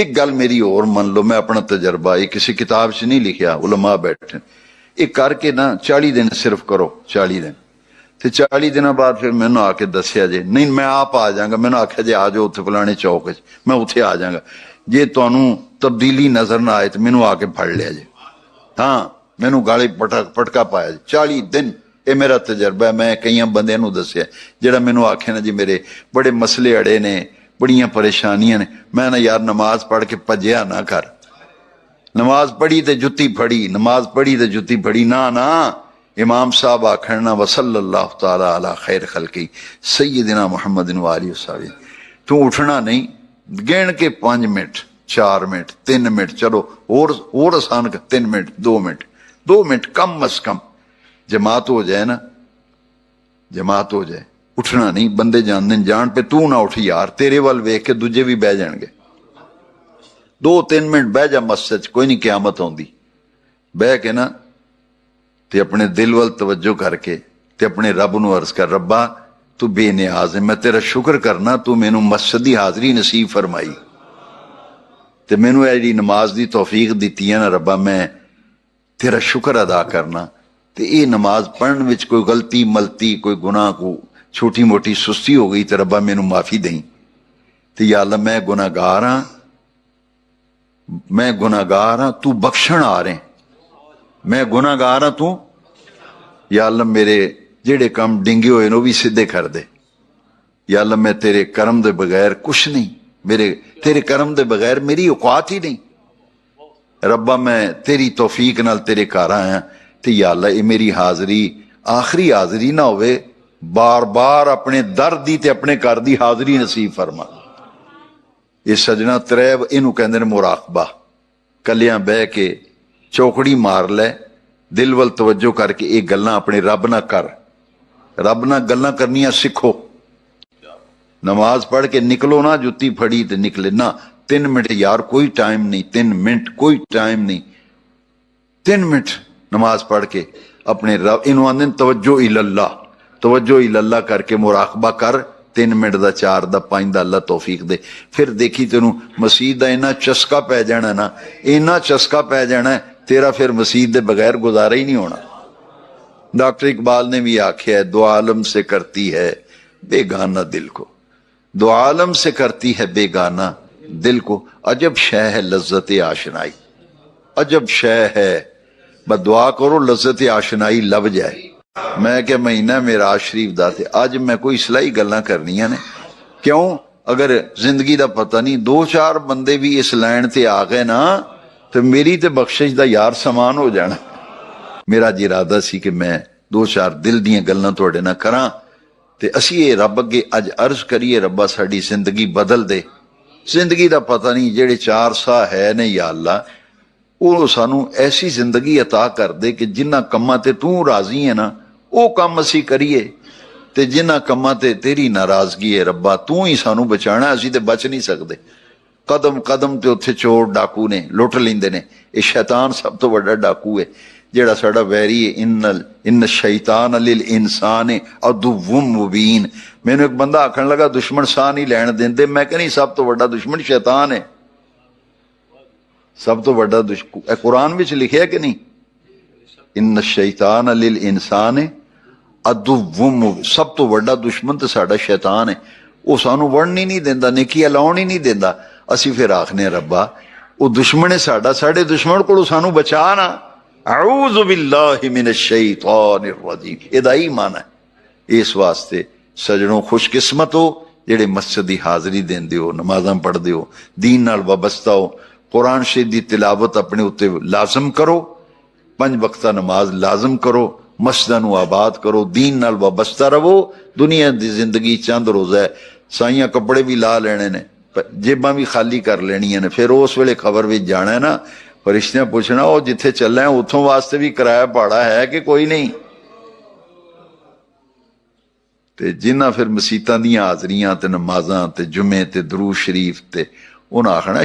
एक गल मेरी और मन लो, मैं अपना तजर्बा ये किसी किताब च नहीं लिखिया, उलमा बैठे एक करके ना 40 दिन सिर्फ करो, 40 दिन ते 40 दिन बाद फिर मैंने आके दसिया जे नहीं मैं आप आ जाऊंगा, मैंने आख्या जे आ जाओ उत्थे फलाने चौक च, मैं उत्थे आ जाऊंगा, जे तुहानू तब्दीली नजर ना आए तो मैनू आके फड़ लिया जे। हाँ मैनू गाली पटका पाया 40 दिन, ये मेरा तजर्बा है। मैं कई बंदे नू दसिया जेड़ा मैनू आखे ना जी मेरे बड़े मसले अड़े ने, बड़ियां परेशानियां ने, मैं ना यार नमाज पढ़ के भजया ना कर, नमाज पढ़ी ते जुत्ती फड़ी, नमाज पढ़ी ते जुत्ती फड़ी ना ना। इमाम साहब आखण ना वसल्लल्लाहु ताला अला खैर खल्की सय्यदिना मुहम्मदिन व आलिहि वसहबी, तू उठना नहीं, गिन के 5 मिनट 4 मिनट 3 मिनट, चलो और आसान कर 3 मिनट 2 मिनट 2 मिनट कम अज कम जमात हो जाए ना, जमात हो जाए, उठना नहीं। बंदे जान पे तू ना उठ यार, तेरे वाल वेख के दूजे भी बह जाएंगे। 2-3 मिनट बह जा मस्जिद, कोई नहीं क्यामत आउंदी। बह के ना ते अपने दिल वाल तवज्जो करके ते अपने रब नू अर्ज कर, रब्बा तू बेनियाज है, मैं तेरा शुक्र करना तू मैनू मस्जिद दी हाजरी नसीब फरमाई ते मैनू ऐ नमाज दी तौफीक दिती है ना रब्बा, मैं तेरा शुक्र अदा करना। ते ये नमाज पढ़न विच कोई गलती मलती, कोई गुनाह को छोटी मोटी सुस्ती हो गई तो रब्बा मैनू माफी दई। ते या अल्लाह मैं गुनाहगार हाँ, मैं गुनाहगार हाँ, तू बख्शण आ रहे, मैं गुनाहगार हाँ, तू या अल्लाह मेरे जेड़े काम डिंगे हुए ने भी सीधे कर दे। या अल्लाह मैं तेरे करम दे बगैर कुछ नहीं, मेरे तेरे करम दे बगैर मेरी औकात ही नहीं। रब्बा मैं तेरी तौफीक नाल तेरे घर आया ते या अल्लाह ये मेरी हाजरी आखिरी हाजरी ना होवे, बार बार अपने दर दी ते अपने घर दी हाजरी नसीब फरमा। ये सजना तरैब इनू कहंदे ने मुराकबा। कलियां बह के चौकड़ी मार लै, दिल वल तवज्जो करके ये गल्लां अपने रब ना कर, रब ना गल्लां करनियां सिखो। नमाज पढ़ के निकलो ना जुत्ती फड़ी ते निकले ना, 3 मिनट यार कोई टाइम नहीं, 3 मिनट कोई टाइम नहीं, 3 मिनट नमाज पढ़ के अपने रब, इनू आंदे तवज्जो इलल्लाह, तवज्जो इलल्लाह करके मुराकबा कर। 3 मिनट दा 4 दा 5 दा अल्लाह तौफीक दे। फिर देखी तेनू मसीह दा इन्ना चस्का पै जाना ना, इन्ना चस्का पै जाना तेरा फिर मसीह दे बगैर गुजारा ही नहीं होना। डॉक्टर इकबाल ने भी आख्या है, दो आलम से करती है बेगाना दिल को, दो आलम से करती है बेगाना दिल को, अजब शय है लज्जत आशनाई, अजब शय है। बस दुआ करो लज्जत आशनाई लब जाए। मैं क्या महीना मेरा शरीफ दा ते अज मैं कोई सलाई गल्लां करनियां ने, क्यों अगर जिंदगी दा पता नहीं 2-4 बंदे भी इस लाइन ते आ गए ना तो मेरी ते बख्शिश दा यार समान हो जाना। मेरा इरादा सी कि मैं 2-4 दिल दियां गल्लां तुहाडे नाल करां ते असीं ये रब अगे अज अर्ज करिए, रब्बा साडी जिंदगी बदल दे। जिंदगी दा पता नहीं जेड़े 4 साह है ने या अल्लाह, वो सानू ऐसी जिंदगी अता कर दे कि जिन्हां कम्मां ते तू राजी है ना वो काम असी करिए, ते जिन्हां कम्मां ते तेरी नाराजगी है रब्बा तू ही सानू बचाना, असी ते बच नहीं सकते। कदम कदम ते उत्थे चोर डाकू ने लुट लेंदे ने। ये शैतान सब तो वड्डा डाकू है जेड़ा साडा वैरी है। इन शैतान लिल इंसान अदुव्वुम मुबीन। मैनू एक बंदा आखन लगा दुश्मन साह नहीं लैण देंदे, मैं कहनी सब तो वड्डा दुश्मन शैतान है, सब तो वड्डा दुश्मन। कुरान विच लिखिया कि नहीं, इन शैतान लिल इंसान अदुव्वुम, सब तो वड्डा दुश्मन तो साडा शैतान है। वो सानू वड़न ही नहीं देंदा, नेकियां लाउण ही नहीं देंदा। असी फिर आखने रब्बा वो दुश्मन है साडा, साडे दुश्मन कोलों सानू बचा ना। अऊज़ु बिल्लाहि मिनश शैतानिर रजीम, इहदा ही माना है। इस वास्ते सजनों खुशकिस्मत हो जेड़े मस्जिद दी हाजरी देंदे हो, नमाज़ां पढ़दे हो, दीन नाल वाबस्ता हो, कुरान शरीफ दी तिलावत अपने उत्ते लाजम करो, 5 वक्ता नमाज लाजम करो, मस्जिदां नू आबाद करो, दीन नाल वाबस्ता रहो। दुनिया दी जिंदगी चंद रोज़ा है, साइयां कपड़े भी ला लेने ने, जेबां भी खाली कर लेनियां ने, फिर उस वेले खबर विच जाना है ना, फरिश्तियां पुछना वो जिथे चलना है उथों वास्ते भी किराया भाड़ा है कि कोई नहीं। ते जिन्हां फिर मसीतां दियां हाजरियां ते नमाज़ां ते जुमे ते दरूद शरीफ ते उन्हां आखना